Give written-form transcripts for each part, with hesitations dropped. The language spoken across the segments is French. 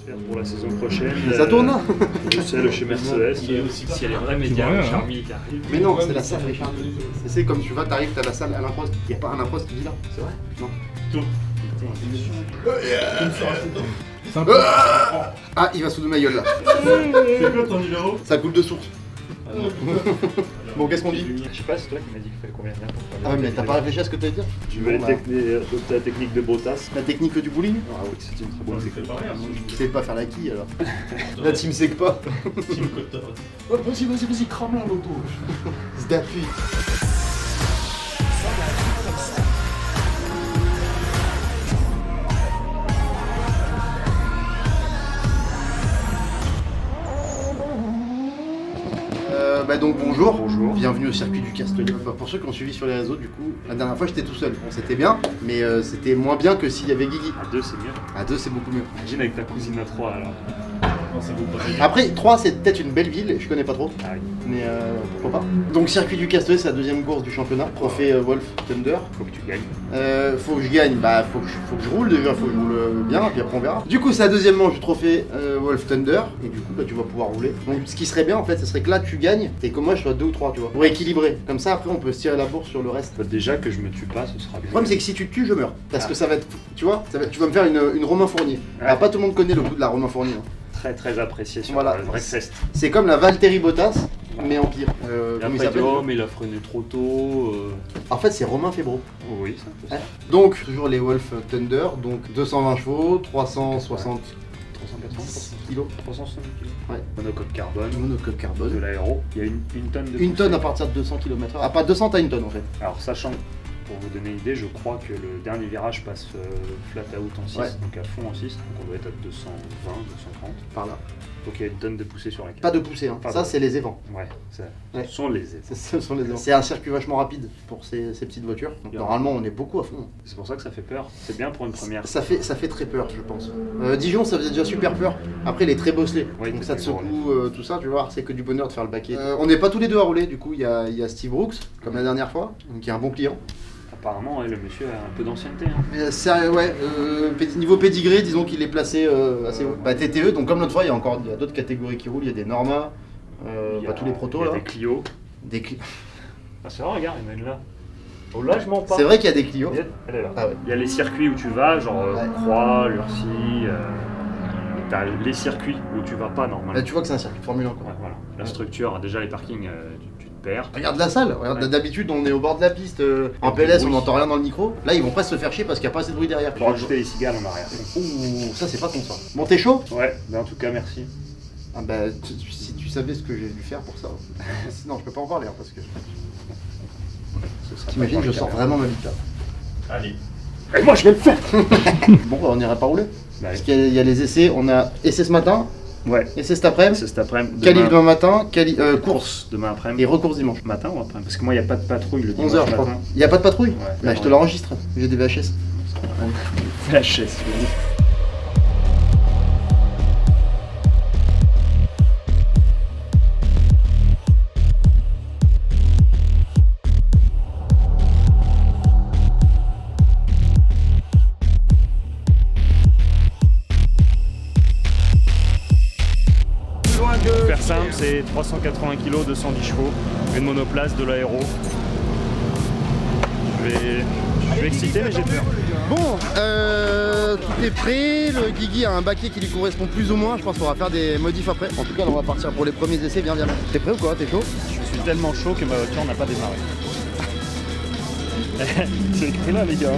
transfert pour la saison prochaine. Ça tourne hein. Bruxelles chez Mercedes. Si elle est vraie média, Charmy qui arrive. Mais non, c'est la salle Richard. C'est comme tu vas, t'arrives, t'as la salle à l'imposte. Il n'y a pas un imposte qui dit là. C'est vrai? Non. Tout. Ah, il va sous de ma gueule là. C'est quoi ton numéro? Ça coule de source. Bon, qu'est-ce qu'on dit? Je sais pas, c'est toi qui m'as dit qu'il fallait combien de temps pour faire Ah, mais t'as pas réfléchi à ce que t'allais dire? Tu veux adopter la technique de Bottas? La technique du bowling? Ah oui, c'est une très bonne technique. Tu sais pas faire la quille alors. La team sait que pas. Team Cotton. Oh, vas-y, crame la l'auto. Se d'appuie. Donc bonjour. Bonjour. Bienvenue au circuit du Castellet. Pour ceux qui ont suivi sur les réseaux, du coup, la dernière fois j'étais tout seul. Bon, c'était bien, mais c'était moins bien que s'il y avait Guigui. À 2 c'est mieux. À 2 c'est beaucoup mieux. Imagine avec ta cousine à 3 alors. Non, ça vaut pas bien. Après, 3 c'est peut-être une belle ville, je connais pas trop. Ah oui. Mais pourquoi pas. Donc circuit du Castellet, c'est la deuxième course du championnat. Trophée Wolf Thunder. Faut que tu gagnes. Faut que je gagne, bah faut que je roule déjà, faut que je roule bien, puis après on verra. Du coup c'est la deuxième manche du trophée Wolf Thunder, et du coup bah, tu vas pouvoir rouler. Donc ce qui serait bien en fait, ce serait que là tu gagnes, et que moi je sois 2 ou 3, tu vois, pour équilibrer. Comme ça après on peut se tirer la bourse sur le reste. Faut déjà que je me tue pas, ce sera bien. Le problème c'est que si tu te tues, je meurs. Parce que ça va être, tu vois, tu vas me faire une Romain Fournier. Ouais. Alors pas tout le monde connaît le goût de la Romain Fournier. Hein. Très apprécié sur Voilà. le vrai test. C'est comme la Valtteri Bottas, mais en pire. Et Comment il après, il dit, s'appelle oh mais il a freiné trop tôt. En fait c'est Romain Febro. Oh, oui, c'est un peu ça. Ouais. Donc toujours les Wolf Thunder, donc 220 chevaux, 360 kilos. 360 kg. Ouais. Monocoque carbone, Monocoque de carbone. l'aéro. Il y a une tonne de Une tonne poussée. à partir de 200 km/h. Ah, pas 200, t'as une tonne en fait. Alors sachant, pour vous donner une idée, je crois que le dernier virage passe flat out en 6, Ouais. donc à fond en 6, donc on doit être à 220, 230. Par là. Donc il y a une tonne de poussée sur la carte. Pas de poussée, hein. Pas Ça de- c'est les évents. Ouais, ça, Ouais. ce sont les évents. Ce sont les évents. C'est un circuit vachement rapide pour ces petites voitures. Donc Bien. normalement on est beaucoup à fond. C'est pour ça que ça fait peur. C'est bien pour une première. Ça fait très peur, je pense. Dijon, ça faisait déjà super peur. Après, il est très bosselé. Oui, Donc ça te très gros, secoue, tout ça, tu vois, c'est que du bonheur de faire le baquet. On n'est pas tous les deux à rouler, du coup, il y a Steve Brooks, comme la dernière fois, qui est un bon client. Apparemment, ouais, le monsieur a un peu d'ancienneté. Hein. Mais ouais, niveau pédigré, disons qu'il est placé assez haut. Bah, TTE, donc comme l'autre fois, il y a d'autres catégories qui roulent. Il y a des Norma, Il y a- tous les protos il y a là. des Clio. Des Cli- Ah, c'est vrai, regarde, il y en a une là. Oh là, je mens pas. C'est vrai qu'il y a des Clio. Elle est là. Ah ouais. Il y a les circuits où tu vas, genre Ouais. Croix, Lurcy. Et t'as les circuits où tu vas pas normalement. Là, tu vois que c'est un circuit de Formule 1 quoi. Ouais, voilà. La structure, déjà les parkings, tu te perds. Regarde la salle, regarde, Ouais. d'habitude on est au bord de la piste, en Et PLS puis, on oui. n'entend rien dans le micro. Là ils vont pas se faire chier parce qu'il n'y a pas assez de bruit derrière. Faut rajouter les cigales en arrière. Ouh, ça c'est pas con ça. Bon t'es chaud? Ouais, mais en tout cas, merci. Ah bah si tu savais ce que j'ai dû faire pour ça. Non je peux pas en parler hein, parce que... Ce sera T'imagines pas je pour sors le vraiment ma bite là. Allez. Et moi, je vais le faire. Bon bah on ira pas rouler. Bah, Parce qu'il y a les essais, on a essai ce matin, ouais, essai cet après-midi, c'est cet après-midi. qualif demain matin, course Demain et après-midi. recourse dimanche. Matin ou après? Parce que moi, il n'y a pas de patrouille le 11h dimanche je crois. matin. Il y a pas de patrouille? Ouais, Bah je te l'enregistre, j'ai des VHS. VHS. Pour faire simple, c'est 380 kg, 210 chevaux, une monoplace, de l'aéro. Je vais exciter, mais j'ai peur. Bon, tout est prêt, le Guigui a un baquet qui lui correspond plus ou moins, je pense qu'on va faire des modifs après. En tout cas, on va partir pour les premiers essais, viens. T'es prêt ou quoi? T'es chaud? Je suis tellement chaud que ma voiture n'a pas démarré. C'est écrit là, les gars.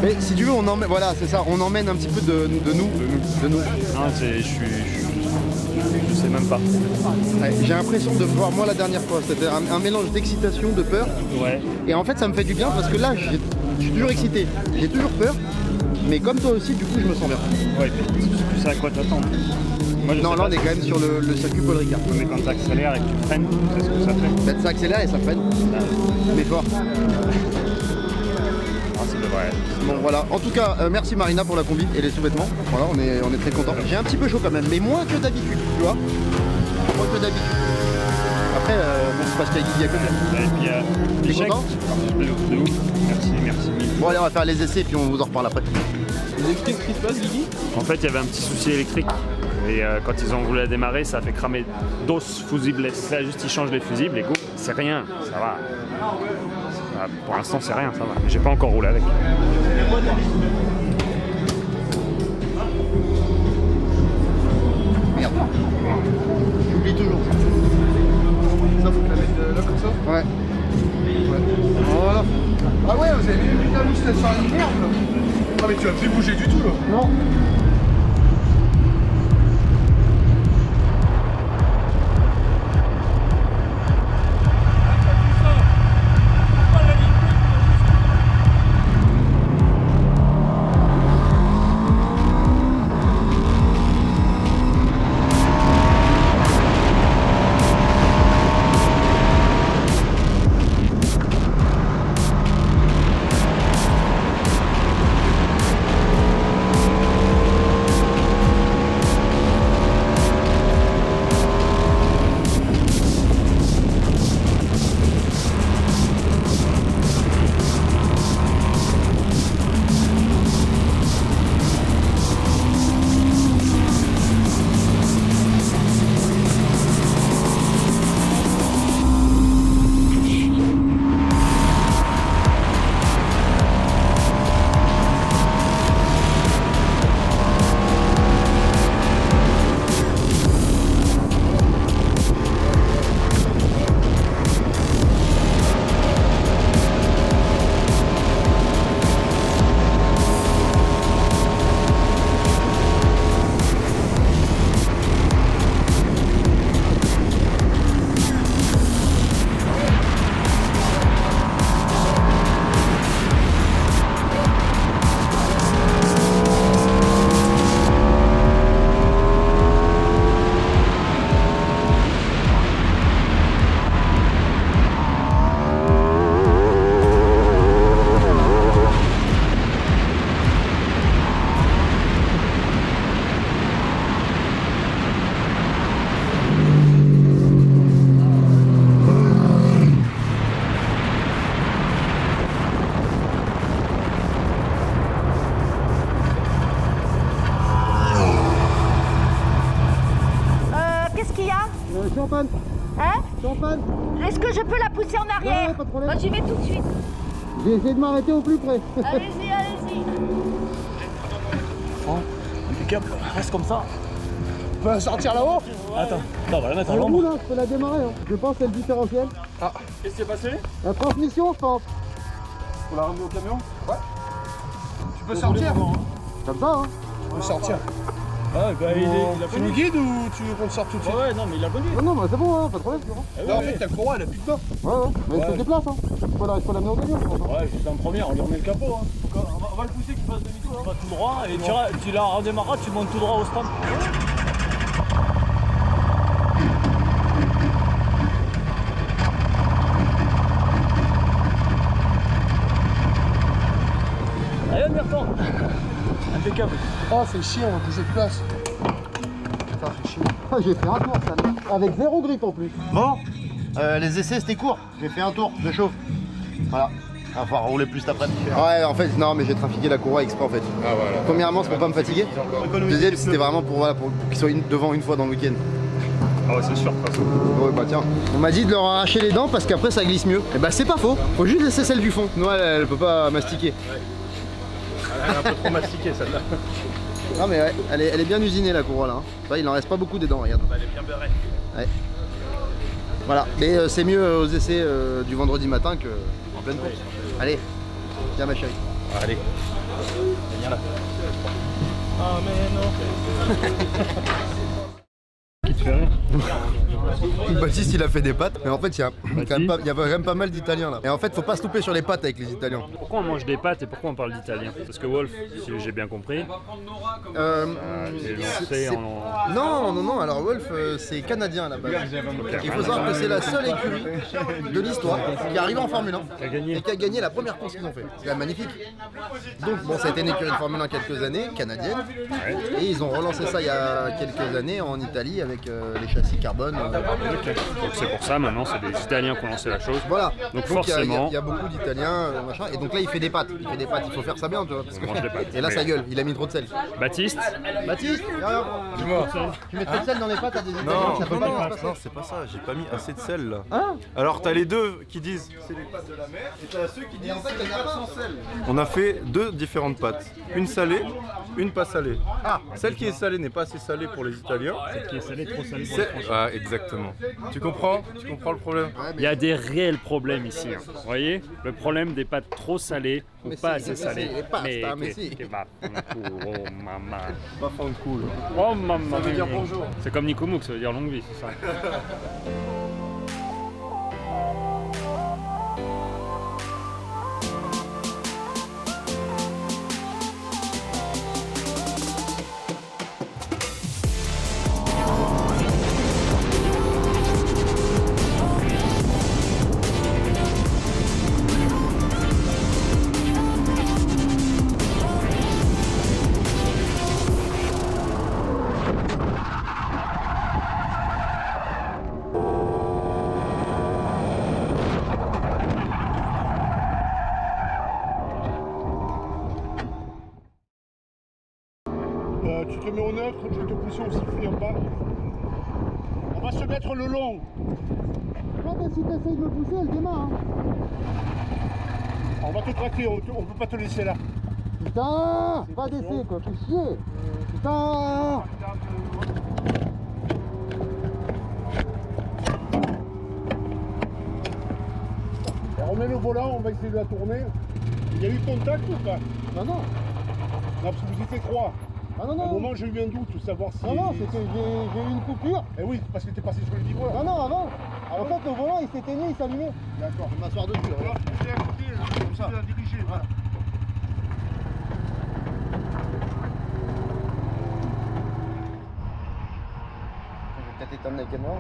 Mais si tu veux, on emmène, voilà, c'est ça, on emmène un petit peu de nous. Non, je sais même pas. Ouais, j'ai l'impression de voir, moi la dernière fois, c'était un mélange d'excitation, de peur. Ouais. Et en fait, ça me fait du bien parce que là, je suis toujours excité, j'ai toujours peur. Mais comme toi aussi, du coup, je me sens bien. Ouais, puis tu sais à quoi t'attendre. Moi, je Non, sais là, pas. on est quand même sur le circuit Paul Ricard. Mais quand t'accélères et que tu freines, tu sais ce que ça fait. Ben, ça accélère et ça freine, mais fort. Ah, c'est de vrai. Bon, voilà. En tout cas, merci Marina pour la combi et les sous-vêtements. Voilà, on est très contents. J'ai un petit peu chaud quand même, mais moins que d'habitude, tu vois. Moins que d'habitude. Après, bon, c'est parce qu'il y a Guigui à côté. Et puis, T'es l'échec, content? je participe de ouf. Merci. Bon, allez, on va faire les essais et puis on vous en reparle après. Vous expliquez ce qui se passe, Guigui? En fait, il y avait un petit souci électrique Et quand ils ont voulu la démarrer, ça a fait cramer dos fusibles. Là, juste ils changent les fusibles et go, c'est rien, ça va. Pour l'instant, c'est rien, ça va. Mais j'ai pas encore roulé avec. Merde. J'oublie toujours. Ça, faut que la mettre là comme ça. Ouais. Voilà. Ah ouais, vous avez vu putain, nous c'était sur une merde là. Ah mais tu as plus bougé du tout là. Non. Je suis en panne. Hein? Je suis en panne. Est-ce que je peux la pousser en arrière? Ouais, pas de problème. Moi, j'y vais tout de suite. J'ai essayé de m'arrêter au plus près. Allez-y, allez-y. Impeccable, reste comme ça. On peut la sortir là-haut. Attends, on va la mettre à Au bout l'ombre. là, je peux la démarrer. Hein. Je pense que c'est le différentiel. Qu'est-ce qui s'est passé? La transmission, je pense. Faut la ramener au camion? Tu peux sortir. Comme ça, hein. Tu peux sortir. Ah, bah, il a Tu nous guides ou tu veux qu'on le sorte tout de suite? Ouais, non, mais il a conduit. Non, non, mais c'est bon, hein, pas de problème. Là en fait ta courroie elle a plus de bain. Ouais, ouais. Mais il se déplace, hein. Il faut l'amener au camion, je pense. Hein. Ouais, j'étais en première, on lui remet le capot. Hein. On va le pousser qu'il fasse demi-tour. Tu vas tout droit et tu la redémarras, tu montes tout droit au stand. Allez, on y retourne. Impeccable. Oh c'est chiant, on va bouger de place. Putain, c'est chiant. Ah, j'ai fait un tour, ça. Avec zéro grip en plus. Bon, les essais c'était court. J'ai fait un tour, je chauffe. Voilà. Il va falloir rouler plus cet après-midi. Ouais, en fait, non, mais j'ai trafiqué la courroie exprès en fait. Ah voilà. Premièrement, c'est pour pas me fatiguer. Deuxième, c'était vraiment pour, voilà, pour qu'ils soient devant une fois dans le week-end. Ah ouais, c'est sûr, de toute façon. Ouais, bah tiens. On m'a dit de leur arracher les dents parce qu'après ça glisse mieux. Et bah c'est pas faux. Faut juste laisser celle du fond. Sinon elle peut pas mastiquer. Elle a un peu trop mastiqué celle-là. Non mais ouais, elle est bien usinée la courroie là. Hein. Bah, il en reste pas beaucoup des dents, regarde. Elle est bien beurrée. Ouais. Voilà, mais c'est mieux aux essais du vendredi matin que en pleine course. Allez, viens ma chérie. Allez. Viens là. Ah, mais non. Qui te fait rire? Baptiste il a fait des pâtes, mais en fait il y a quand même pas mal d'Italiens là. Et en fait faut pas se louper sur les pâtes avec les Italiens. Pourquoi on mange des pâtes et pourquoi on parle d'italien? Parce que Wolf, si j'ai bien compris, j'ai lancé en... Non, alors Wolf c'est canadien à la base. Il faut savoir que c'est la seule écurie de l'histoire qui est arrivée en Formule 1 Qui a gagné. et qui a gagné la première course qu'ils ont fait. C'est quand même magnifique. Donc bon, ça a été une écurie de Formule 1 quelques années, canadienne, et ils ont relancé ça il y a quelques années en Italie avec les châssis carbone Ok. Donc c'est pour ça, maintenant, c'est des Italiens qui ont lancé la chose. Voilà. Donc il y a- forcément- il y a beaucoup d'Italiens, machin. Et donc là, il fait des pâtes. Il faut faire ça bien, tu vois. Parce que... On mange des pâtes. Et là, ça gueule. Il a mis trop de sel. Baptiste, Baptiste, Dis-moi. tu mets trop de sel dans les pâtes à des Italiens, Non, ça peut non, pas non, bien se passer. non, c'est pas ça, j'ai pas mis assez de sel là. Hein? Alors t'as les deux qui disent c'est les pâtes de la mer et t'as ceux qui disent c'est les pâtes sans sel. On a fait deux différentes pâtes, une salée, une pas salée. Ah, celle qui est salée n'est pas assez salée pour les Italiens. celle qui est salée, trop salée. Ah, exactement. Tu comprends le problème? Il y a des réels problèmes ici. Hein. Vous voyez? Le problème des pâtes trop salées ou Mais pas si, assez mais salées. si, les pasta, mais si. Oh maman. Pas fan cool. Oh maman. Ça veut dire bonjour. C'est comme Nico Mouk, ça veut dire longue vie, c'est ça. Tu te mets au neutre, je vais te pousser au sifflet en bas. On va se mettre le long. Regarde, si t'essayes de me pousser, elle démarre. Hein. On va te traquer, on peut pas te laisser là. Putain, pas d'essai quoi, fais chier. Putain. On remet le volant, on va essayer de la tourner. Il y a eu contact ou pas? Non, non. Non, parce que vous étiez trois. Ah non, À un non. moment, j'ai eu un doute, savoir si... Non, non, j'ai eu une coupure. Eh oui, parce que t'es passé sur le vibreur. Non, non, avant. En fait, le volant, il s'éteignait, il s'allumait. D'accord. Je vais m'asseoir dessus. là. Alors, poussez à côté, comme ça. Diriger, voilà. Je vais peut-être éteindre la caméra.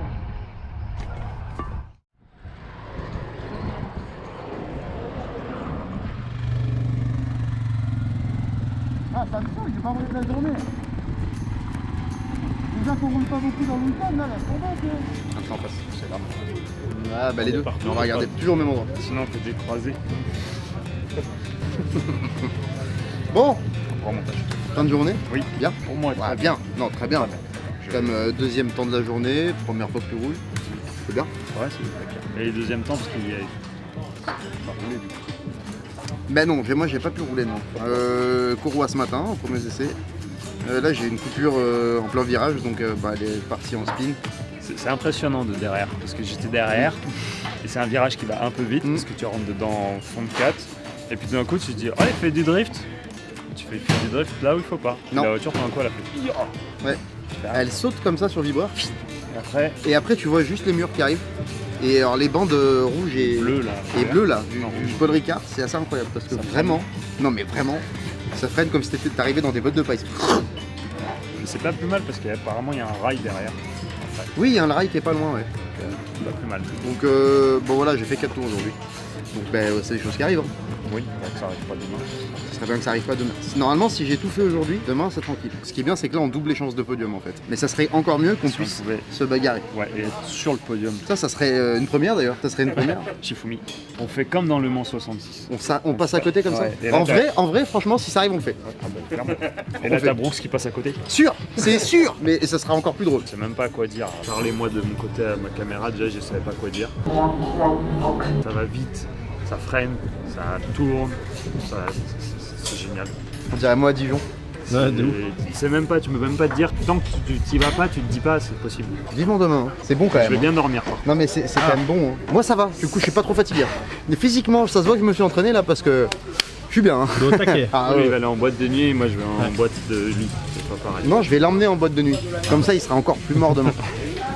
Ah, ça me semble, j'ai pas envie de la journée. Déjà qu'on roule pas beaucoup dans le week-end, là, laisse tomber, Attends, passe. C'est là. Ah, bah les deux. On va regarder toujours au même endroit. Sinon, on peut décroiser. Bon, Pour montage. fin de journée. Oui. Bien. Pour moi, Ouais, bien. Non, très bien. Comme deuxième temps de la journée, première fois que tu roules. C'est bien. Ouais, c'est très clair. Et le deuxième temps, parce qu'il y a. Pas roulé du coup. Ben non, moi j'ai pas pu rouler non. Courroie ce matin, en premiers essais. Là j'ai une coupure en plein virage, donc elle est partie en spin. C'est impressionnant de derrière, parce que j'étais derrière, et c'est un virage qui va un peu vite, Mm. parce que tu rentres dedans en fond de 4, et puis d'un coup tu te dis, oh il fait du drift. Tu fais du drift là où il faut pas. Non. La voiture, pendant quoi elle a fait. Ouais. Elle saute comme ça sur le vibreur. Et après, Et après tu vois juste les murs qui arrivent. Et alors les bandes rouges et bleu là. et bleues là, Non, du rouge. Paul Ricard, c'est assez incroyable parce que Ça freine. vraiment, non mais vraiment, ça freine comme si t'arrivais dans des bottes de paille. Mais c'est pas plus mal, parce qu'apparemment il y a un rail derrière. Oui, il y a un rail qui est pas loin, ouais. C'est pas plus mal. Donc bon voilà, j'ai fait 4 tours aujourd'hui. Donc c'est des choses qui arrivent. Hein. Oui, que ça arrive pas demain. Ce serait bien que ça arrive pas demain. Normalement, si j'ai tout fait aujourd'hui, demain c'est tranquille. Ce qui est bien, c'est que là on double les chances de podium en fait. Mais ça serait encore mieux qu'on Si on puisse pouvait, se bagarrer. ouais, et être sur le podium. Ça serait une première d'ailleurs. Ça serait une première. Shifumi. On fait comme dans le Mans 66. On passe à côté comme Ouais, ça. et là, En vrai, franchement, si ça arrive, on le fait. Ah bah, clairement. Et là fait. t'as Brooks qui passe à côté. Sûr, c'est sûr. Mais ça sera encore plus drôle. Je sais même pas quoi dire. Parlez-moi de mon côté à ma caméra, déjà je savais pas quoi dire. Ça va vite, ça freine, ça tourne, c'est génial. On dirait moi à Dijon. C'est même pas, tu peux même pas te dire, tant que tu t'y vas pas, tu te dis pas c'est possible. Vivement demain. Hein. C'est bon quand Je même. vais hein. bien dormir quoi. Non mais c'est quand même bon. Hein. Moi ça va. Du coup, je suis pas trop fatigué. Mais physiquement, ça se voit que je me suis entraîné là parce que je suis bien. Hein. Ah, Lui ouais. il va aller en boîte de nuit, moi je vais en boîte de nuit. C'est pas pareil. Non, je vais l'emmener en boîte de nuit. Comme ça, il sera encore plus mort demain.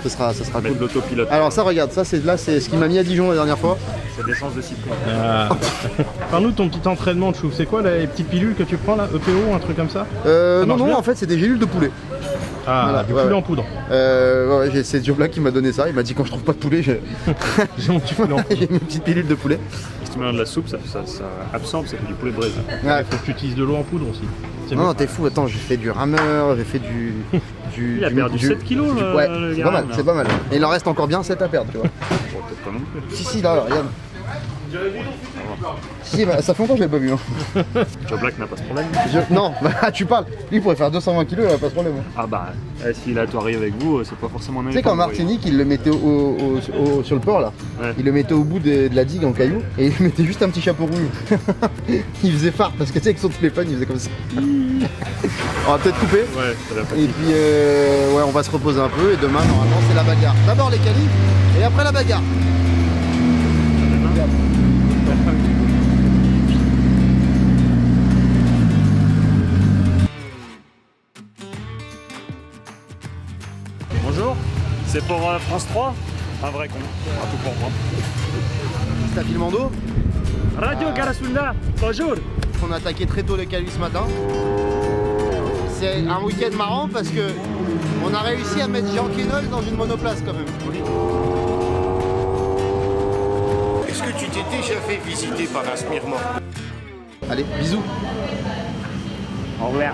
Ça sera Mettre cool. l'autopilote. Alors ça, regarde, ça c'est ce qui m'a mis à Dijon la dernière fois. C'est l'essence de cyprine. Parle-nous de ton petit entraînement de chou. C'est quoi là, les petites pilules que tu prends là? EPO, un truc comme ça? Non, marche non, bien en fait, c'est des gélules de poulet. Ah, Voilà, du ouais, poulet ouais. en poudre. Ouais, c'est Diobla qui m'a donné ça. Il m'a dit quand je trouve pas de poulet, j'ai J'ai mon petit poulet en poudre. j'ai mes petites pilules de poulet. tu mélanges de la soupe, ça absorbe, ça fait du poulet de braise. Ouais. Faut que tu utilises de l'eau en poudre aussi. C'est Non, mieux. non, t'es fou, attends, j'ai fait du rameur, j'ai fait du. Il a perdu 7 kilos, le Ouais, le c'est gars, pas mal, là. c'est pas mal. Et il en reste encore bien 7 à perdre, tu vois. Bon, peut-être pas non plus. Si, là, regarde. Si, bah, ça fait longtemps que je l'ai pas vu. Hein. Joe Black n'a pas ce problème. Non, bah, tu parles. Lui, il pourrait faire 220 kilos, il a pas de problème. Hein. Ah bah, s'il a tout arrivé avec vous, c'est pas forcément un Tu sais, quand Martinique, il le mettait sur le port là, Ouais. il le mettait au bout de la digue en caillou et il mettait juste un petit chapeau rouge. Il faisait phare parce que tu sais, avec son téléphone, il faisait comme ça. On va peut-être couper. Ouais, c'est la Et fatigue. puis, ouais, on va se reposer un peu et demain, normalement, c'est la bagarre. D'abord les qualifs et après la bagarre. Bonjour, c'est pour France 3. Un vrai con, un tout pour moi. C'est à Filmando. Radio Garasunda, bonjour. On a attaqué très tôt les qualifs ce matin. C'est un week-end marrant parce que on a réussi à mettre Jean Quenol dans une monoplace quand même. Est-ce que tu t'es déjà fait visiter par un smirmant? Allez, bisous. Au revoir.